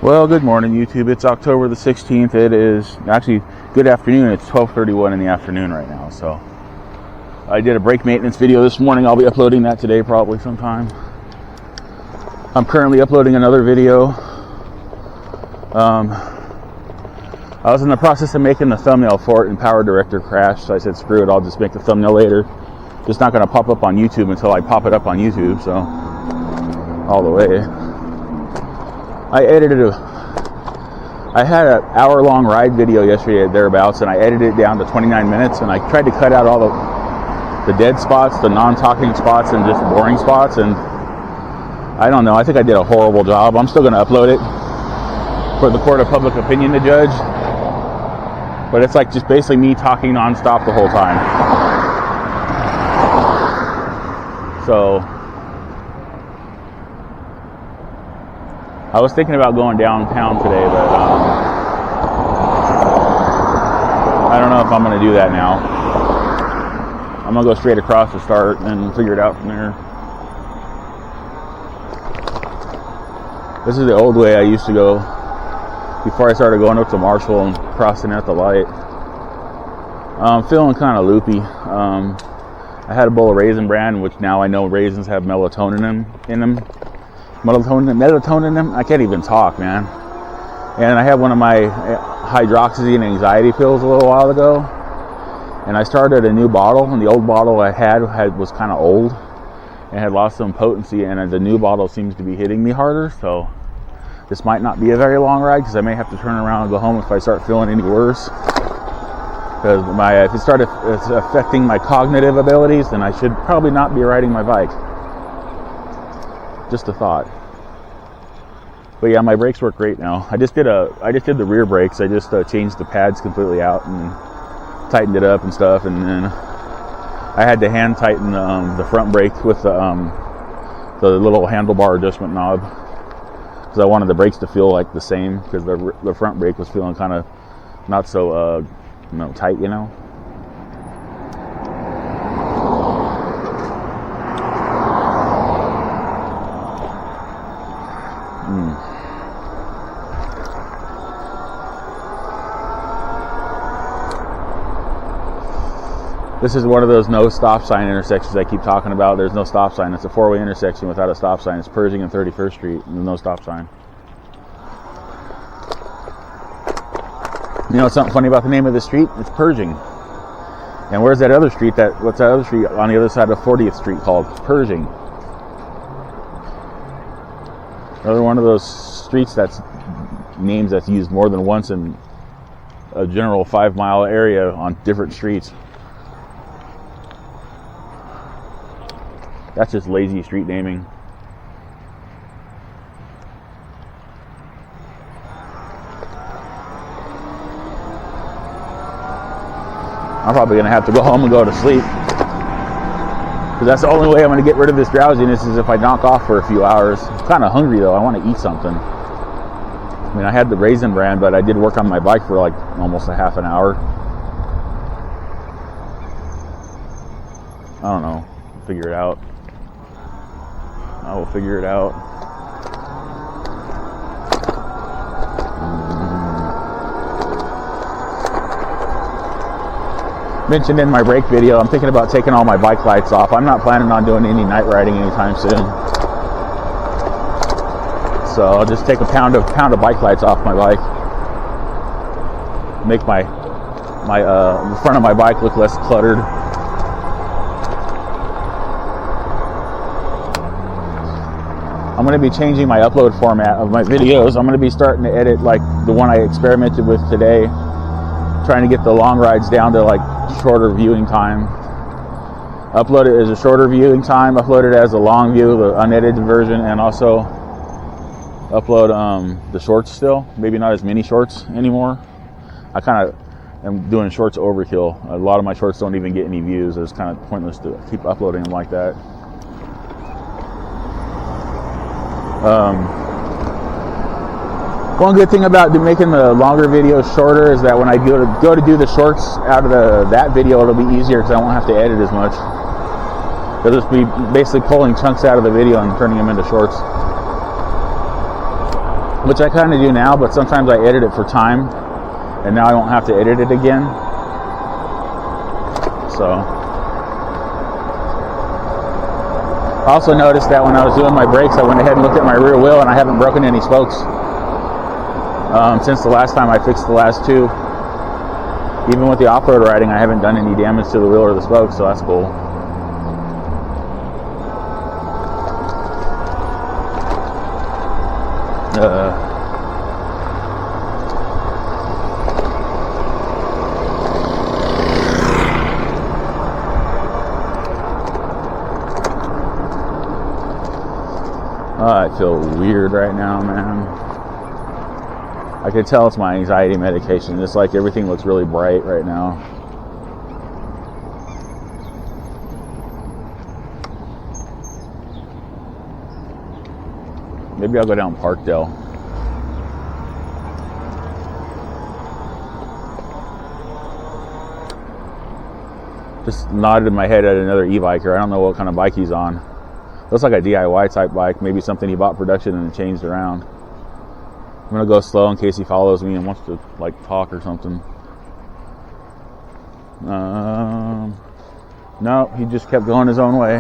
Well, good morning, YouTube. It's October the 16th. It is actually good afternoon. It's 12:31 in the afternoon right now. So I did a brake maintenance video this morning. I'll be uploading that today probably sometime. I'm currently uploading another video. I was in the process of making the thumbnail for it and Power Director crashed. So I said, screw it, I'll just make the thumbnail later. It's not going to pop up on YouTube until I pop it up on YouTube. So all the way. I had an hour-long ride video yesterday at thereabouts, and I edited it down to 29 minutes, and I tried to cut out all the dead spots, the non-talking spots, and just boring spots, and I don't know, I think I did a horrible job. I'm still going to upload it for the court of public opinion to judge, but it's like just basically me talking non-stop the whole time. So I was thinking about going downtown today, but I don't know if I'm going to do that now. I'm going to go straight across to start and figure it out from there. This is the old way I used to go before I started going up to Marshall and crossing at the light. I'm feeling kind of loopy. I had a bowl of Raisin Bran, which now I know raisins have melatonin in them. Melatonin, I can't even talk, man. And I had one of my hydroxyzine anxiety pills a little while ago, and I started a new bottle, and the old bottle I had was kind of old and had lost some potency, and the new bottle seems to be hitting me harder. So this might not be a very long ride, because I may have to turn around and go home if I start feeling any worse, because if it's affecting my cognitive abilities, then I should probably not be riding my bike. Just a thought. But yeah, my brakes work great now. I just did the rear brakes. I just changed the pads completely out and tightened it up and stuff, and then I had to hand tighten the front brake with the little handlebar adjustment knob, because I wanted the brakes to feel like the same, because the front brake was feeling kind of not so tight, you know. This is one of those no stop sign intersections I keep talking about. There's no stop sign. It's a four-way intersection without a stop sign. It's Pershing and 31st Street, and no stop sign. You know something funny about the name of the street? It's Pershing. And where's that other street? What's that other street on the other side of 40th Street called? Pershing. Another one of those streets that's names that's used more than once in a general 5-mile area on different streets. That's just lazy street naming. I'm probably going to have to go home and go to sleep, because that's the only way I'm going to get rid of this drowsiness, is if I knock off for a few hours. I'm kind of hungry though. I want to eat something. I mean, I had the Raisin Bran, but I did work on my bike for like almost a half an hour. I don't know. Figure it out. I will figure it out. Mentioned in my brake video, I'm thinking about taking all my bike lights off. I'm not planning on doing any night riding anytime soon. So I'll just take a pound of bike lights off my bike. Make the front of my bike look less cluttered. I'm going to be changing my upload format of my videos. I'm going to be starting to edit like the one I experimented with today, trying to get the long rides down to like shorter viewing time. Upload it as a shorter viewing time, upload it as a long view, the unedited version, and also upload the shorts still. Maybe not as many shorts anymore. I kind of am doing shorts overkill. A lot of my shorts don't even get any views. It's kind of pointless to keep uploading them like that. One good thing about making the longer videos shorter is that when I go to do the shorts out of that video, it'll be easier because I won't have to edit as much. They'll just be basically pulling chunks out of the video and turning them into shorts. which I kind of do now, but sometimes I edit it for time, and now I won't have to edit it again. So I also noticed that when I was doing my brakes, I went ahead and looked at my rear wheel, and I haven't broken any spokes since the last time I fixed the last two. Even with the off-road riding, I haven't done any damage to the wheel or the spokes, so that's cool. I feel weird right now, man. I can tell it's my anxiety medication. It's like everything looks really bright right now. Maybe I'll go down Parkdale. Just nodded my head at another e-biker. I don't know what kind of bike he's on. Looks like a DIY type bike. Maybe something he bought production and changed around. I'm gonna go slow in case he follows me and wants to like talk or something. No, he just kept going his own way.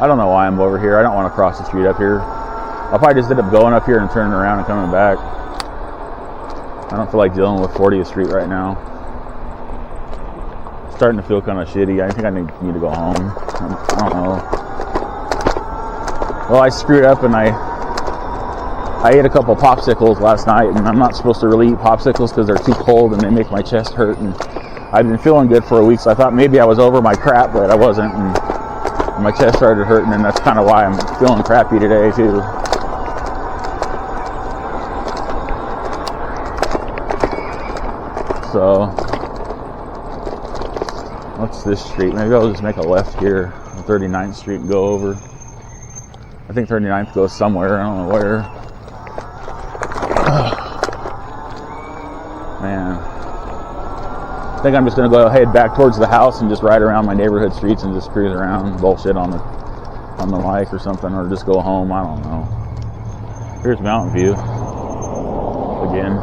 I don't know why I'm over here. I don't want to cross the street up here. I'll probably just end up going up here and turning around and coming back. I don't feel like dealing with 40th Street right now. It's starting to feel kind of shitty. I think I need to go home. I don't know. Well, I screwed up and I ate a couple popsicles last night, and I'm not supposed to really eat popsicles because they're too cold and they make my chest hurt. And I've been feeling good for a week, so I thought maybe I was over my crap, but I wasn't. And my chest started hurting, and that's kind of why I'm feeling crappy today too. So, what's this street? Maybe I'll just make a left here on 39th Street and go over. I think 39th goes somewhere. I don't know where. Man. I think I'm just going to go head back towards the house and just ride around my neighborhood streets and just cruise around, bullshit on the mic or something, or just go home. I don't know. Here's Mountain View again.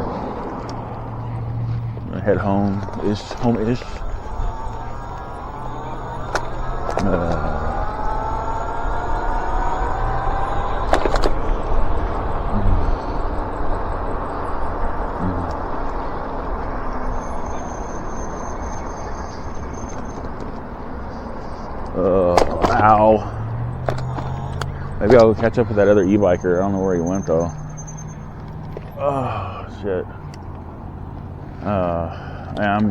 I'm gonna head home-ish. Ow. Maybe I'll catch up with that other e-biker. I don't know where he went though. Oh shit.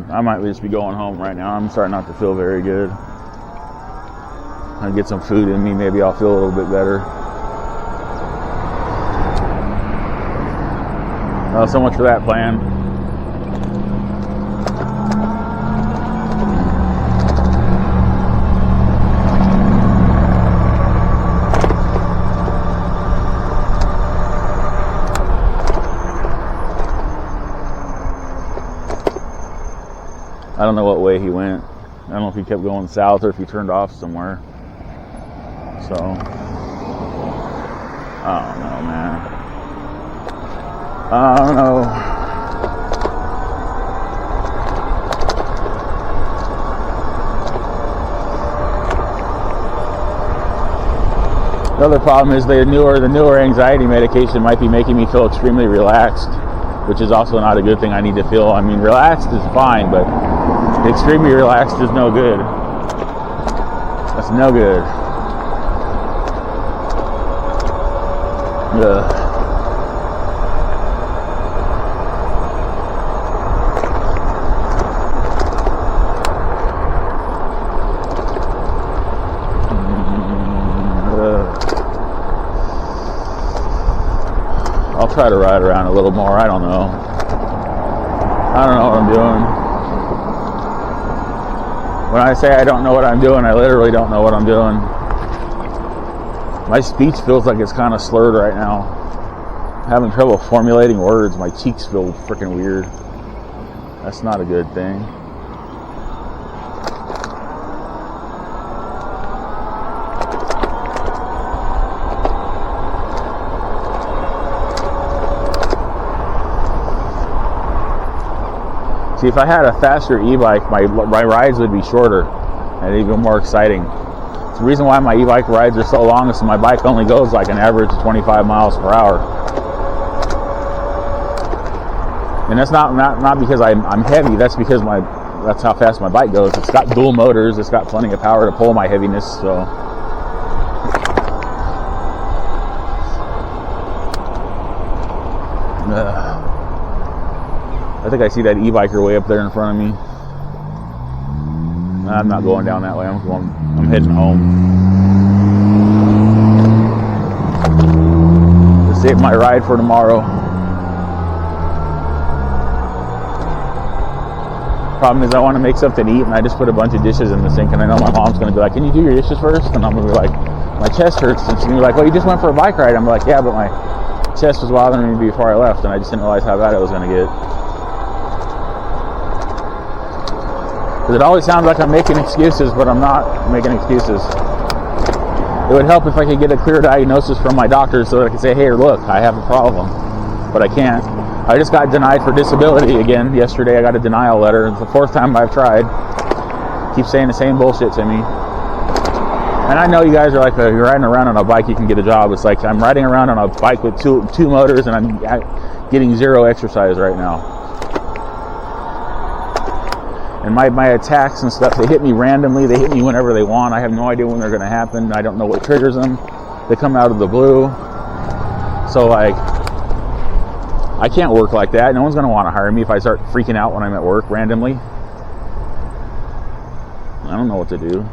I might just be going home right now. I'm starting not to feel very good. I'll get some food in me. Maybe I'll feel a little bit better. So much for that plan. I don't know what way he went. I don't know if he kept going south or if he turned off somewhere. So, I don't know, man. I don't know. The other problem is the newer anxiety medication might be making me feel extremely relaxed, which is also not a good thing I need to feel. I mean, relaxed is fine, but extremely relaxed is no good. That's no good. Ugh. I'll try to ride around a little more. I don't know. I don't know what I'm doing. When I say I don't know what I'm doing, I literally don't know what I'm doing. My speech feels like it's kind of slurred right now. I'm having trouble formulating words. My cheeks feel freaking weird. That's not a good thing. See, if I had a faster e-bike, my rides would be shorter and even more exciting. The reason why my e-bike rides are so long is my bike only goes like an average of 25 miles per hour. And that's not because I'm heavy, that's because that's how fast my bike goes. It's got dual motors, it's got plenty of power to pull my heaviness, so. I think I see that e-biker way up there in front of me. I'm not going down that way. I'm heading home. To save my ride for tomorrow. Problem is I want to make something to eat, and I just put a bunch of dishes in the sink, and I know my mom's going to be like, can you do your dishes first? And I'm going to be like, my chest hurts. And she's going to be like, well, you just went for a bike ride. I'm like, yeah, but my chest was bothering me before I left, and I just didn't realize how bad it was going to get. Because it always sounds like I'm making excuses, but I'm not making excuses. It would help if I could get a clear diagnosis from my doctor so that I could say, hey, look, I have a problem. But I can't. I just got denied for disability again. Yesterday I got a denial letter. It's the 4th time I've tried. Keep saying the same bullshit to me. And I know you guys are like, you're riding around on a bike, you can get a job. It's like I'm riding around on a bike with two motors, and I'm getting 0 exercise right now. And my attacks and stuff, they hit me randomly. They hit me whenever they want. I have no idea when they're going to happen. I don't know what triggers them. They come out of the blue. So, like, I can't work like that. No one's going to want to hire me if I start freaking out when I'm at work randomly. I don't know what to do.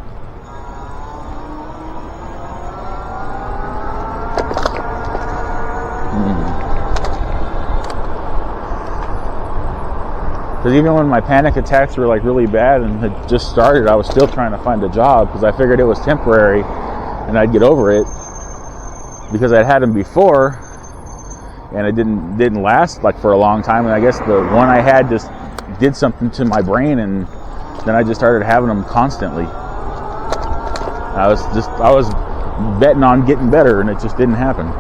Because even when my panic attacks were like really bad and had just started, I was still trying to find a job because I figured it was temporary and I'd get over it. Because I'd had them before and it didn't last like for a long time. And I guess the one I had just did something to my brain, and then I just started having them constantly. I was betting on getting better, and it just didn't happen.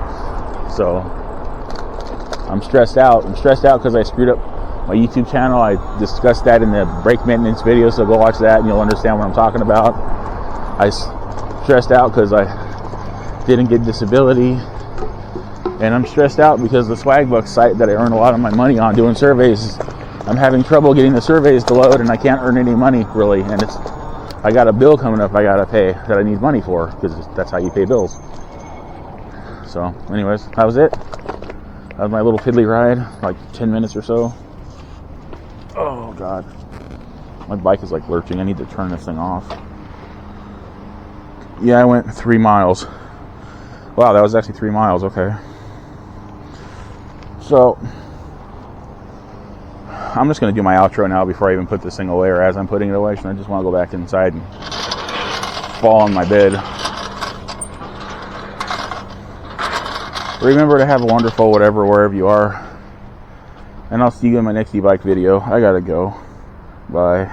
So I'm stressed out. I'm stressed out because I screwed up my YouTube channel. I discussed that in the brake maintenance video, so go watch that and you'll understand what I'm talking about. I stressed out because I didn't get disability, and I'm stressed out because the Swagbucks site that I earn a lot of my money on doing surveys, I'm having trouble getting the surveys to load, and I can't earn any money really, and I got a bill coming up I gotta pay that I need money for, because that's how you pay bills. So anyways, that was it. That was my little piddly ride, like 10 minutes or so. Oh god, my bike is like lurching. I need to turn this thing off. Yeah, I went 3 miles. Wow, that was actually 3 miles. Okay, so I'm just going to do my outro now before I even put this thing away, or as I'm putting it away. So I just want to go back inside and fall on my bed. Remember to have a wonderful whatever, wherever you are. And I'll see you in my next e-bike video. I gotta go. Bye.